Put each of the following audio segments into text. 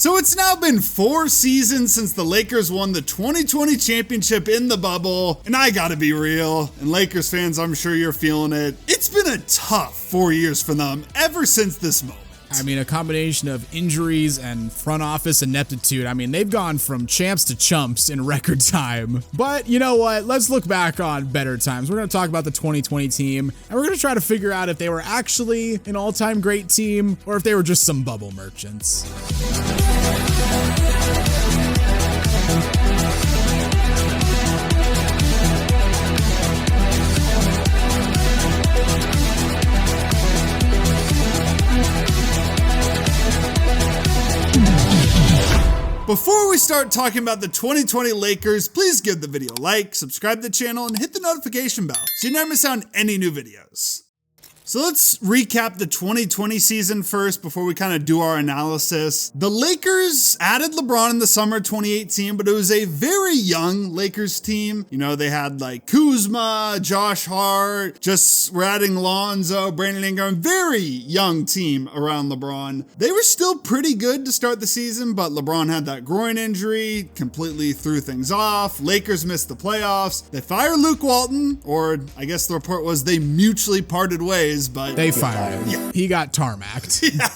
So it's now been 4 seasons since the Lakers won the 2020 championship in the bubble, and I gotta be real, and Lakers fans, I'm sure you're feeling it. It's been a tough 4 years for them ever since this moment. I mean, a combination of injuries and front office ineptitude. I mean, they've gone from champs to chumps in record time. But you know what? Let's look back on better times. We're going to talk about the 2020 team, and we're going to try to figure out if they were actually an all-time great team or if they were just some bubble merchants. Before we start talking about the 2020 Lakers, please give the video a like, subscribe to the channel, and hit the notification bell so you never miss out on any new videos. So let's recap the 2020 season first before we kind of do our analysis. The Lakers added LeBron in the summer of 2018, but it was a very young Lakers team. You know, they had like Kuzma, Josh Hart, we're adding Lonzo, Brandon Ingram, very young team around LeBron. They were still pretty good to start the season, but LeBron had that groin injury, completely threw things off. Lakers missed the playoffs. They fired Luke Walton, or I guess the report was they mutually parted ways. But they fired him. Yeah. He got tarmacked. Yeah.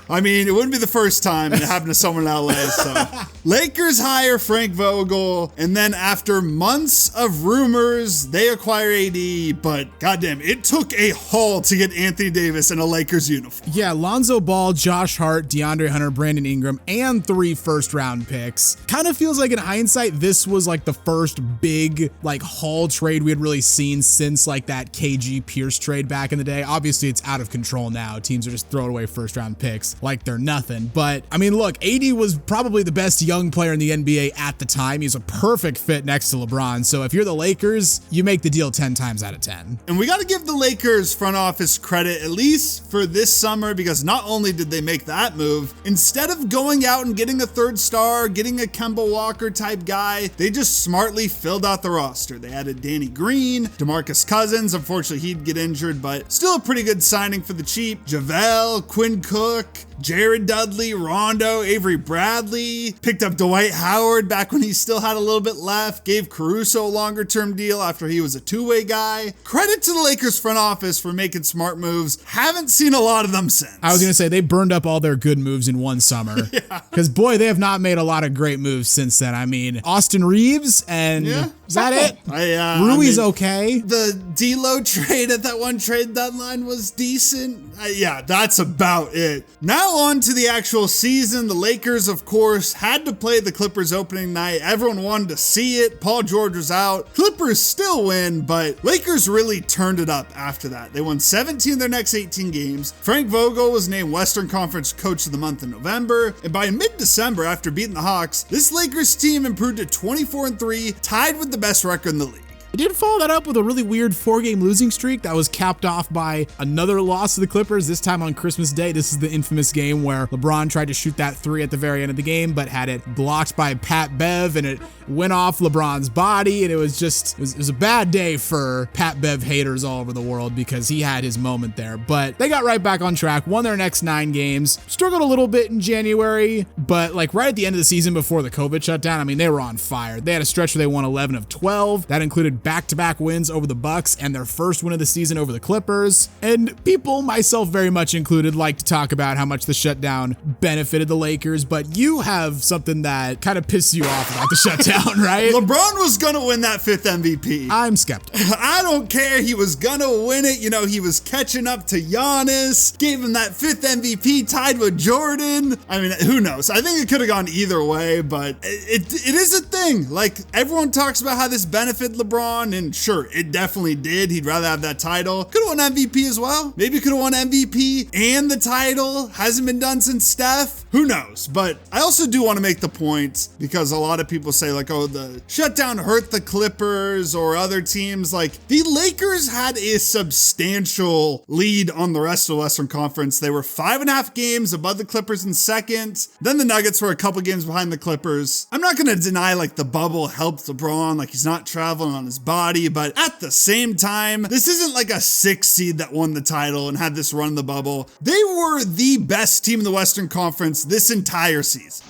I mean, it wouldn't be the first time it happened to someone in LA, so. Lakers hire Frank Vogel, and then after months of rumors, they acquire AD, but goddamn, it took a haul to get Anthony Davis in a Lakers uniform. Yeah, Lonzo Ball, Josh Hart, DeAndre Hunter, Brandon Ingram, and 3 first-round picks. Kind of feels like in hindsight, this was like the first big like haul trade we had really seen since like that KG Pierce trade back in the day. Obviously, it's out of control now. Teams are just throwing away first-round picks like they're nothing. But I mean, look, AD was probably the best young player in the NBA at the time. He's a perfect fit next to LeBron. So if you're the Lakers, you make the deal 10 times out of 10. And we got to give the Lakers front office credit, at least for this summer, because not only did they make that move, instead of going out and getting a third star, getting a Kemba Walker type guy, they just smartly filled out the roster. They added Danny Green, DeMarcus Cousins. Unfortunately, he'd get injured, but still a pretty good signing for the cheap. JaVale, Quinn Cook, Jared Dudley, Rondo, Avery Bradley, picked up Dwight Howard back when he still had a little bit left, gave Caruso a longer term deal after he was a two-way guy. Credit to the Lakers front office for making smart moves. Haven't seen a lot of them since. I was going to say they burned up all their good moves in one summer. Because boy, they have not made a lot of great moves since then. I mean, Austin Reeves and is that it? Rui's okay. The D'Lo trade at that one trade deadline was decent. Yeah, that's about it. Now on to the actual season. The Lakers, of course, had to play the Clippers opening night. Everyone wanted to see it. Paul George was out. Clippers still win, but Lakers really turned it up after that. They won 17 of their next 18 games. Frank Vogel was named Western Conference Coach of the Month in November. And by mid-December, after beating the Hawks, this Lakers team improved to 24-3, tied with the best record in the league. They did follow that up with a really weird 4-game losing streak that was capped off by another loss to the Clippers, this time on Christmas Day. This is the infamous game where LeBron tried to shoot that 3 at the very end of the game, but had it blocked by Pat Bev, and it went off LeBron's body, and it was a bad day for Pat Bev haters all over the world because he had his moment there. But they got right back on track, won their next 9 games, struggled a little bit in January, but like right at the end of the season before the COVID shutdown, I mean, they were on fire. They had a stretch where they won 11 of 12. That included back-to-back wins over the Bucks and their first win of the season over the Clippers. And people, myself very much included, like to talk about how much the shutdown benefited the Lakers, but you have something that kind of pisses you off about the shutdown, right? LeBron was gonna win that 5th MVP. I'm skeptical. I don't care. He was gonna win it. You know, he was catching up to Giannis, gave him that 5th MVP, tied with Jordan. I mean, who knows? I think it could have gone either way, but it is a thing. Like, everyone talks about how this benefited LeBron, and sure, it definitely did. He'd rather have that title. Could have won MVP as well. Maybe could have won MVP and the title. Hasn't been done since Steph. Who knows? But I also do want to make the point, because a lot of people say like, oh, the shutdown hurt the Clippers or other teams. Like, the Lakers had a substantial lead on the rest of the Western Conference. They were 5.5 games above the Clippers in second. Then the Nuggets were a couple games behind the Clippers. I'm not going to deny like the bubble helped LeBron. Like, he's not traveling on his LeBron's body, but at the same time, this isn't like a 6 seed that won the title and had this run in the bubble. They were the best team in the Western Conference this entire season.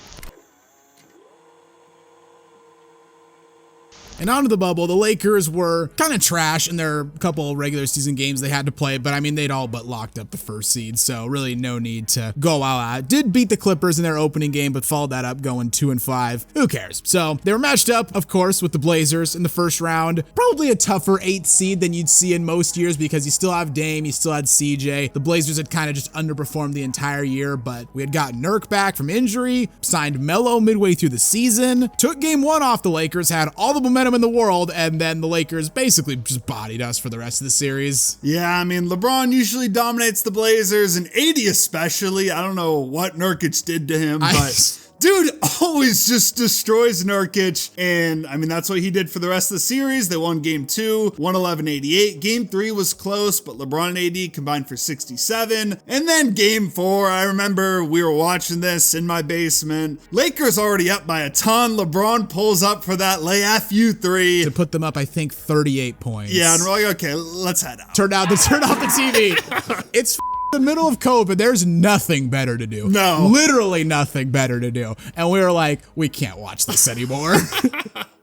And onto the bubble, the Lakers were kind of trash in their couple regular season games they had to play, but I mean, they'd all but locked up the first seed, so really no need to go all out. Did beat the Clippers in their opening game, but followed that up going 2-5. Who cares? So they were matched up, of course, with the Blazers in the first round. Probably a tougher 8th seed than you'd see in most years because you still have Dame, you still had CJ. The Blazers had kind of just underperformed the entire year, but we had gotten Nurk back from injury, signed Melo midway through the season, took game 1 off the Lakers, had all the momentum in the world, and then the Lakers basically just bodied us for the rest of the series. Yeah, I mean, LeBron usually dominates the Blazers, and AD especially. I don't know what Nurkic did to him, but dude always just destroys Nurkic, and I mean, that's what he did for the rest of the series. They won game 2, 111-88. Game 3 was close, but LeBron and AD combined for 67. And then game 4, I remember we were watching this in my basement. Lakers already up by a ton. LeBron pulls up for that layup 3 to put them up, I think, 38 points. Yeah, and we're like, okay, let's head out. Turn off the TV. It's the middle of COVID, there's nothing better to do. No. Literally nothing better to do. And we were like, we can't watch this anymore.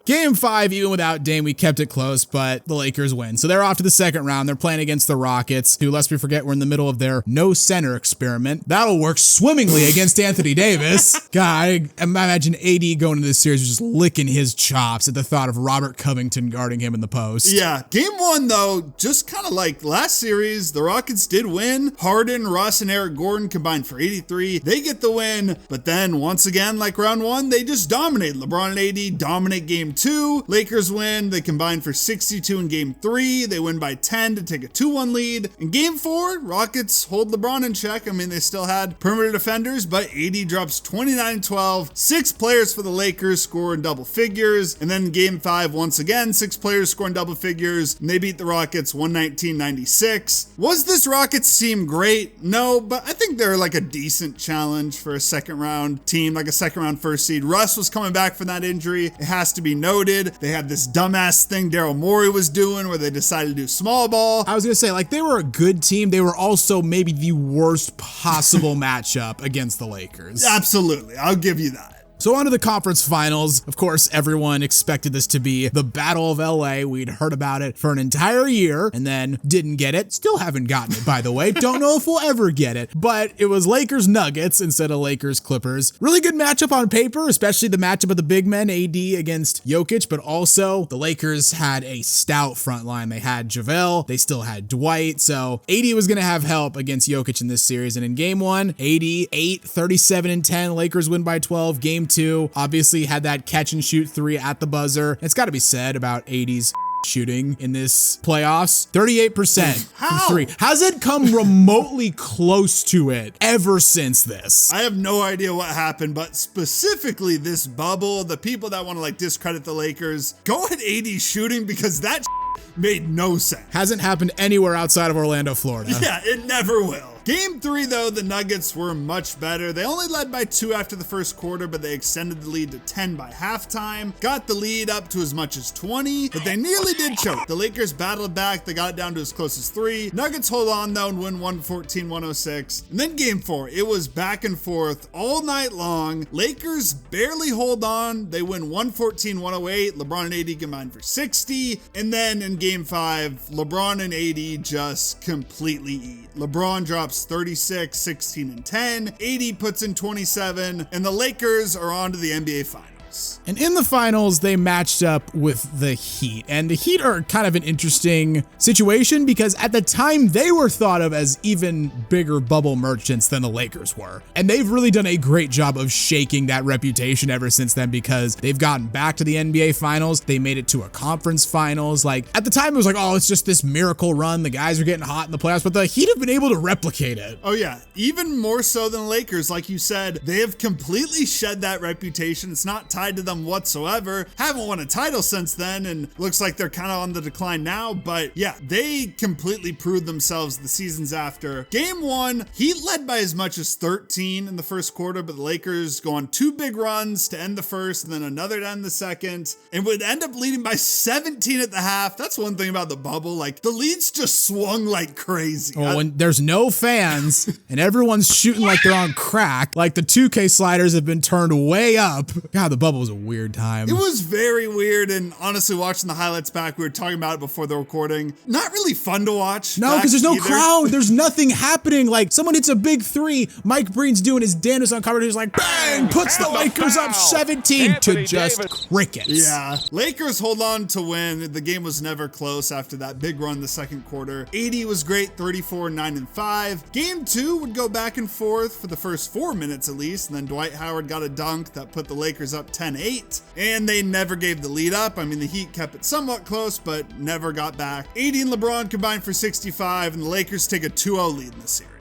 Game 5, even without Dame, we kept it close, but the Lakers win. So they're off to the second round. They're playing against the Rockets, who, lest we forget, were in the middle of their no center experiment. That'll work swimmingly against Anthony Davis. God, I imagine AD going into this series just licking his chops at the thought of Robert Covington guarding him in the post. Yeah, game 1, though, just kind of like last series, the Rockets did win. Harden, Russ, and Eric Gordon combined for 83. They get the win, but then once again, like round 1, they just dominate. LeBron and AD dominate game 2. Lakers win. They combine for 62 in game 3. They win by 10 to take a 2-1 lead. In game 4, Rockets hold LeBron in check. I mean, they still had perimeter defenders, but AD drops 29-12. 6 players for the Lakers score in double figures. And then in game 5, once again, 6 players score in double figures, and they beat the Rockets 119-96. Was this Rockets team great? No, but I think they're like a decent challenge for a second round team, like a second round first seed. Russ was coming back from that injury. It has to be noted. They had this dumbass thing Daryl Morey was doing where they decided to do small ball. I was going to say, like, they were a good team. They were also maybe the worst possible matchup against the Lakers. Absolutely. I'll give you that. So on to the conference finals. Of course, everyone expected this to be the Battle of LA. We'd heard about it for an entire year and then didn't get it. Still haven't gotten it, by the way. Don't know if we'll ever get it. But it was Lakers Nuggets instead of Lakers Clippers. Really good matchup on paper, especially the matchup of the big men, AD against Jokic, but also the Lakers had a stout front line. They had JaVale, they still had Dwight, so AD was going to have help against Jokic in this series. And in game 1, AD 8, 37-10, Lakers win by 12. Game 2, obviously had that catch and shoot 3 at the buzzer. It's got to be said about AD's shooting in this playoffs. 38% from 3. Hasn't come remotely close to it ever since this. I have no idea what happened, but specifically this bubble, the people that want to like discredit the Lakers, go at AD shooting because that made no sense. Hasn't happened anywhere outside of Orlando, Florida. Yeah, it never will. Game 3, though, the Nuggets were much better. They only led by 2 after the first quarter, but they extended the lead to 10 by halftime. Got the lead up to as much as 20, but they nearly did choke. The Lakers battled back. They got down to as close as 3. Nuggets hold on, though, and win 114-106. And then game 4, it was back and forth all night long. Lakers barely hold on. They win 114-108. LeBron and AD combined for 60. And then in game 5, LeBron and AD just completely eat. LeBron drops 36, 16, and 10. AD puts in 27, and the Lakers are on to the NBA Finals. And in the finals, they matched up with the Heat. And the Heat are kind of an interesting situation because at the time, they were thought of as even bigger bubble merchants than the Lakers were. And they've really done a great job of shaking that reputation ever since then because they've gotten back to the NBA Finals. They made it to a conference finals. Like, at the time, it was like, oh, it's just this miracle run. The guys are getting hot in the playoffs, but the Heat have been able to replicate it. Oh, yeah. Even more so than the Lakers. Like you said, they have completely shed that reputation. It's not tied to them whatsoever. Haven't won a title since then, and looks like they're kind of on the decline now. But yeah, they completely proved themselves the seasons after. Game 1, Heat led by as much as 13 in the first quarter, but the Lakers go on 2 big runs to end the first and then another to end the second, and would end up leading by 17 at the half. That's one thing about the bubble. Like, the leads just swung like crazy. Well, when there's no fans and everyone's shooting like they're on crack, like the 2K sliders have been turned way up. God, the bubble was a weird time. It was very weird, and honestly, watching the highlights back, we were talking about it before the recording. Not really fun to watch. No, because there's no crowd. There's nothing happening. Like, someone hits a big 3. Mike Breen's doing his Dennis on cover. He's like, bang, puts the Lakers up 17 to just crickets. Yeah. Lakers hold on to win. The game was never close after that big run the second quarter. 80 was great, 34, 9, and 5. Game 2 would go back and forth for the first 4 minutes at least, and then Dwight Howard got a dunk that put the Lakers up 10-8, and they never gave the lead up. I mean, the Heat kept it somewhat close, but never got back. 80 and LeBron combined for 65, and the Lakers take a 2-0 lead in the series.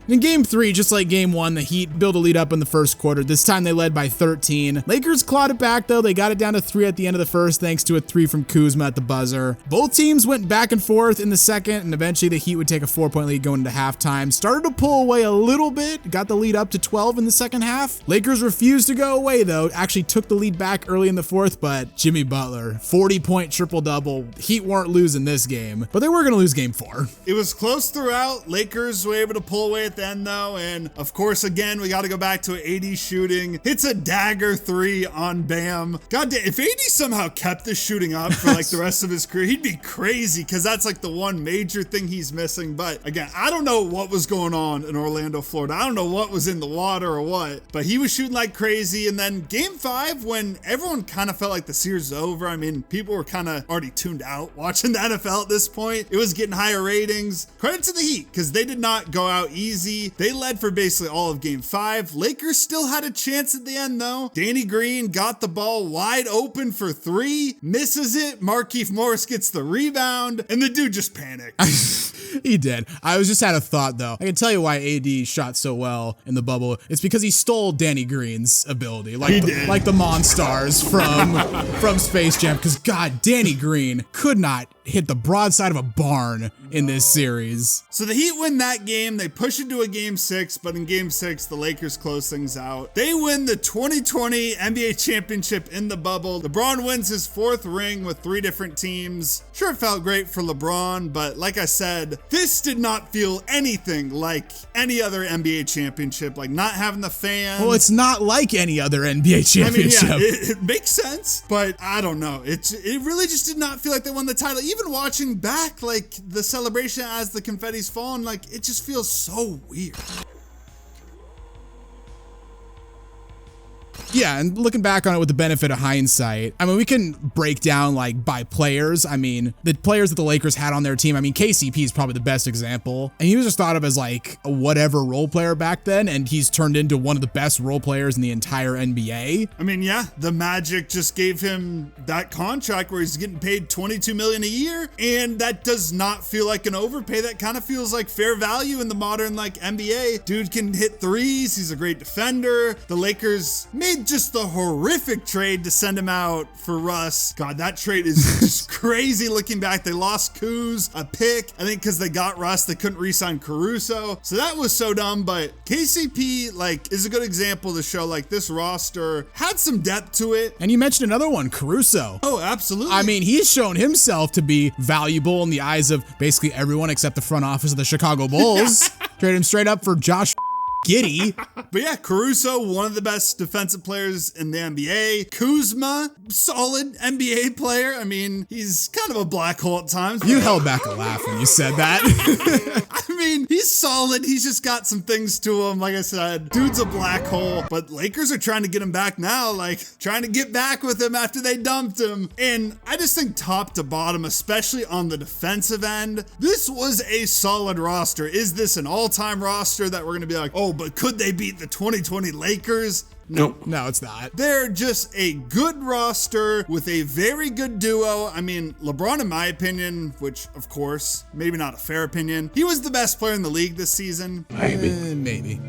In game 3, just like game 1, the Heat built a lead up in the first quarter. This time they led by 13. Lakers clawed it back though. They got it down to 3 at the end of the first thanks to a 3 from Kuzma at the buzzer. Both teams went back and forth in the second, and eventually the Heat would take a 4-point lead going into halftime. Started to pull away a little bit, got the lead up to 12 in the second half. Lakers refused to go away though, actually took the lead back early in the fourth, but Jimmy Butler, 40-point triple-double. Heat weren't losing this game, but they were gonna lose game 4. It was close throughout. Lakers were able to pull away at the end though, and of course again we got to go back to 80 shooting. Hits a dagger 3 on Bam. God damn, if 80 somehow kept this shooting up for like the rest of his career, he'd be crazy, because that's like the one major thing he's missing. But again, I don't know what was going on in Orlando, Florida. I don't know what was in the water or what, but he was shooting like crazy. And then game 5, when everyone kind of felt like the series was over, I mean, people were kind of already tuned out watching the NFL at this point. It was getting higher ratings. Credit to the Heat, because they did not go out easy. They led for basically all of game 5. Lakers still had a chance at the end though. Danny Green got the ball wide open for 3, misses it. Markieff Morris gets the rebound, and the dude just panicked. He did. I was just had a thought though. I can tell you why AD shot so well in the bubble. It's because he stole Danny Green's ability, like the Monstars from Space Jam. Because God, Danny Green could not hit the broadside of a barn in this series. So the Heat win that game. They push into a game 6, but in game 6, the Lakers close things out. They win the 2020 NBA championship in the bubble. LeBron wins his 4th ring with 3 different teams. Sure, it felt great for LeBron, but like I said, this did not feel anything like any other NBA championship. Like, not having the fans. Well, it's not like any other NBA championship. I mean, yeah, it makes sense, but I don't know. It really just did not feel like they won the title. Even watching back, like, the celebration as the confetti's falling, like, it just feels so weird. Yeah, and looking back on it with the benefit of hindsight, I mean, we can break down like by players. I mean, the players that the Lakers had on their team, I mean, KCP is probably the best example. And he was just thought of as like a whatever role player back then, and he's turned into one of the best role players in the entire NBA. I mean, yeah, the Magic just gave him that contract where he's getting paid $22 million a year, and that does not feel like an overpay. That kind of feels like fair value in the modern like NBA. Dude can hit threes. He's a great defender. The Lakers made just the horrific trade to send him out for Russ. God, that trade is just crazy looking back. They lost Kuz, a pick. I think because they got Russ, they couldn't re-sign Caruso. So that was so dumb, but KCP like is a good example to show like this roster had some depth to it. And you mentioned another one, Caruso. Oh, absolutely. I mean, he's shown himself to be valuable in the eyes of basically everyone except the front office of the Chicago Bulls. Traded him straight up for Josh Giddey. But yeah, Caruso, one of the best defensive players in the NBA. Kuzma, solid NBA player. I mean, he's kind of a black hole at times. You held back a laugh when you said that. I mean, he's solid. He's just got some things to him. Like I said, dude's a black hole. But Lakers are trying to get him back now, like trying to get back with him after they dumped him. And I just think top to bottom, especially on the defensive end, this was a solid roster. Is this an all-time roster that we're going to be like, oh, but could they beat the 2020 Lakers? Nope. No, it's not. They're just a good roster with a very good duo. I mean, LeBron, in my opinion, which of course, maybe not a fair opinion, he was the best player in the league this season. Maybe.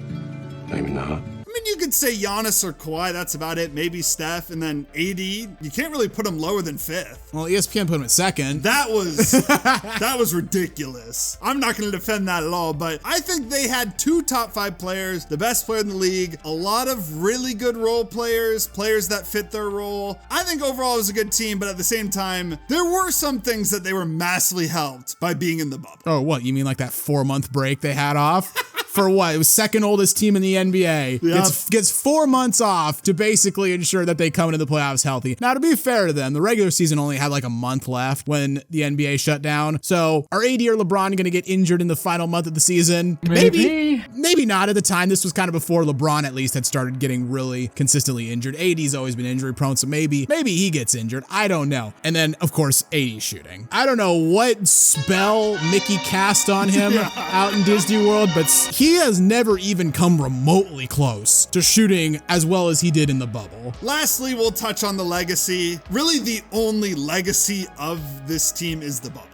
Maybe not. I mean, you could say Giannis or Kawhi, that's about it. Maybe Steph, and then AD. You can't really put him lower than 5th. Well, ESPN put him at 2nd. That was ridiculous. I'm not going to defend that at all, but I think they had 2 top 5 players, the best player in the league, a lot of really good role players, players that fit their role. I think overall it was a good team, but at the same time, there were some things that they were massively helped by being in the bubble. Oh, what? You mean like that 4-month break they had off? For what? It was second oldest team in the NBA. Yep. Gets 4 months off to basically ensure that they come into the playoffs healthy. Now, to be fair to them, the regular season only had like a month left when the NBA shut down. So are AD or LeBron going to get injured in the final month of the season? Maybe not. At the time, this was kind of before LeBron at least had started getting really consistently injured. AD's always been injury prone, so maybe he gets injured. I don't know. And then, of course, AD shooting. I don't know what spell Mickey cast on him out in Disney World, but he has never even come remotely close to shooting as well as he did in the bubble. Lastly, we'll touch on the legacy. Really, the only legacy of this team is the bubble.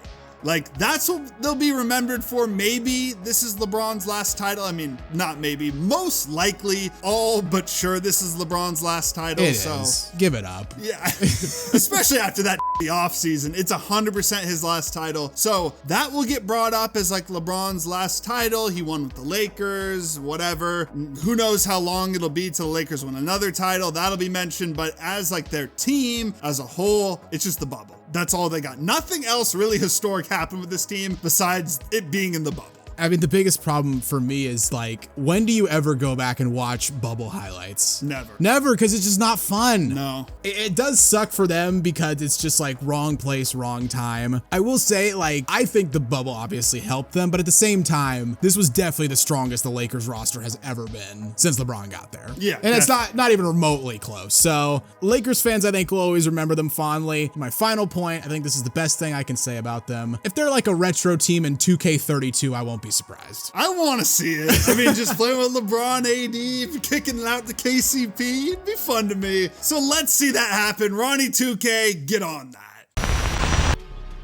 Like, that's what they'll be remembered for. Maybe this is LeBron's last title. I mean, not maybe, most likely, all but sure this is LeBron's last title. It is. Give it up. Yeah, especially after that offseason. It's 100% his last title. So that will get brought up as like LeBron's last title. He won with the Lakers, whatever. Who knows how long it'll be till the Lakers win another title. That'll be mentioned. But as like their team as a whole, it's just the bubble. That's all they got. Nothing else really historic happened with this team besides it being in the bubble. I mean, the biggest problem for me is like, when do you ever go back and watch bubble highlights? Never, because it's just not fun. No. It does suck for them because it's just like wrong place, wrong time. I will say, like, I think the bubble obviously helped them, but at the same time, this was definitely the strongest the Lakers roster has ever been since LeBron got there. Yeah. And it's not even remotely close. So Lakers fans, I think, will always remember them fondly. My final point, I think this is the best thing I can say about them. If they're like a retro team in 2K32, I won't be surprised. I want to see it. I mean, just playing with LeBron, AD, kicking it out to KCP, it'd be fun to me. So let's see that happen. Ronnie 2K, get on that.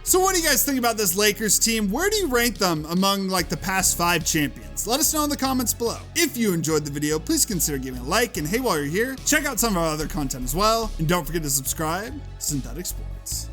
So what do you guys think about this Lakers team? Where do you rank them among like the past 5 champions? Let us know in the comments below. If you enjoyed the video, please consider giving a like, and hey, while you're here, check out some of our other content as well. And don't forget to subscribe to Synthetic Sports.